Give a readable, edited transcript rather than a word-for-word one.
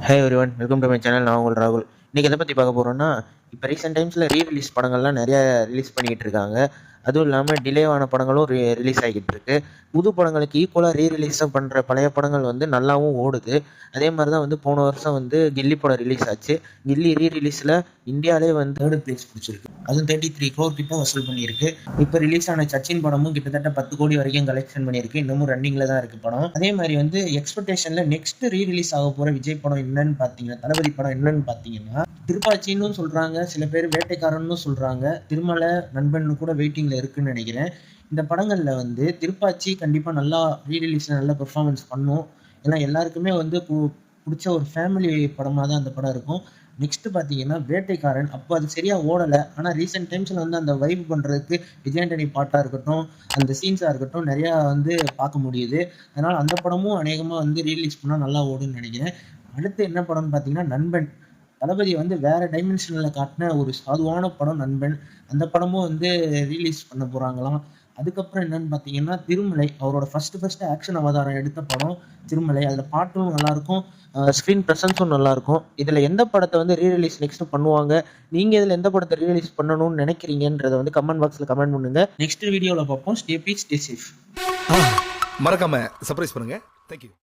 Hey everyone, welcome to my channel. நான் உங்கள் ராகுல். இன்றைக்கி எதை பற்றி பார்க்க போகிறோன்னா, இப்போ ரீசெண்ட் டைம்ஸில் ரீரிலீஸ் படங்கள்லாம் நிறையா ரிலீஸ் பண்ணிக்கிட்டு இருக்காங்க. அதுவும் இல்லாமல் டிலே ஆன படங்களும் ரிலீஸ் ஆகிட்டு இருக்கு. புது படங்களுக்கு ஈக்குவலாக ரீரிலீஸாக பண்ணுற பழைய படங்கள் வந்து நல்லாவும் ஓடுது. அதே மாதிரி தான் வந்து போன வருஷம் வந்து கில்லி படம் ரிலீஸ் ஆச்சு. கில்லி ரீரிலீஸில் இந்தியாவிலே வந்து 3rd பிளேஸ் பிடிச்சிருக்கு. அதுவும் 33 crore கிட்ட வசூல் பண்ணியிருக்கு. இப்போ ரிலீஸ் ஆன சச்சின் படமும் கிட்டத்தட்ட 10 கோடி வரைக்கும் கலெக்ஷன் பண்ணியிருக்கு. இன்னமும் ரன்னிங்கில் தான் இருக்குது படம். அதே மாதிரி வந்து எக்ஸ்பெக்டேஷனில் நெக்ஸ்ட் ரீரிலீஸ் ஆக போகிற விஜய் படம் என்னன்னு பார்த்தீங்கன்னா, தளபதி படம் என்னன்னு பார்த்தீங்கன்னா, திருப்பாச்சின்னு சொல்கிறாங்க, சில பேர் வேட்டைக்காரன்னு சொல்கிறாங்க, திருமலை நண்பன் கூட வெயிட்டிங்கில் இருக்குன்னு நினைக்கிறேன். இந்த படங்களில் வந்து திருப்பாச்சி கண்டிப்பாக நல்லா ரீரிலீஸில் நல்ல பெர்ஃபார்மன்ஸ் பண்ணும். ஏன்னா எல்லாருக்குமே வந்து பிடிச்ச ஒரு ஃபேமிலி படமாக தான் அந்த படம் இருக்கும். நெக்ஸ்ட் பார்த்தீங்கன்னா வேட்டைக்காரன். அப்போ அது சரியாக ஓடலை. ஆனால் ரீசெண்ட் டைம்ஸில் வந்து அந்த வைப் பண்ணுறதுக்கு விஜய் ஆண்டனி பாட்டாக இருக்கட்டும், அந்த சீன்ஸாக இருக்கட்டும் நிறையா வந்து பார்க்க முடியுது. அதனால் அந்த படமும் அநேகமாக வந்து ரீரிலீஸ் பண்ணால் நல்லா ஓடுன்னு நினைக்கிறேன். அடுத்து என்ன படம்னு பார்த்தீங்கன்னா நண்பன். தளபதி வந்து வேறு டைமென்ஷனில் காட்டின ஒரு சாதுவான படம் நண்பன். அந்த படமும் வந்து ரீலீஸ் பண்ண போகிறாங்களாம். அதுக்கப்புறம் என்னன்னு பார்த்தீங்கன்னா திருமலை. அவரோட ஃபஸ்ட்டு ஆக்ஷன் அவதாரம் எடுத்த படம் திருமலை. அதில் பாட்டும் நல்லாயிருக்கும், ஸ்க்ரீன் ப்ரெசன்ஸும் நல்லாயிருக்கும். இதில் எந்த படத்தை வந்து ரீரிலீஸ் நெக்ஸ்ட்டு பண்ணுவாங்க, நீங்கள் இதில் எந்த படத்தை ரீரிலீஸ் பண்ணணும்னு நினைக்கிறீங்கன்றதை வந்து கமெண்ட் பாக்ஸில் கமெண்ட் பண்ணுங்கள். நெக்ஸ்ட் வீடியோவில் பார்ப்போம். Stay peace, stay safe. மறக்காம சர்ப்ரைஸ் பண்ணுங்க. தேங்க்யூ.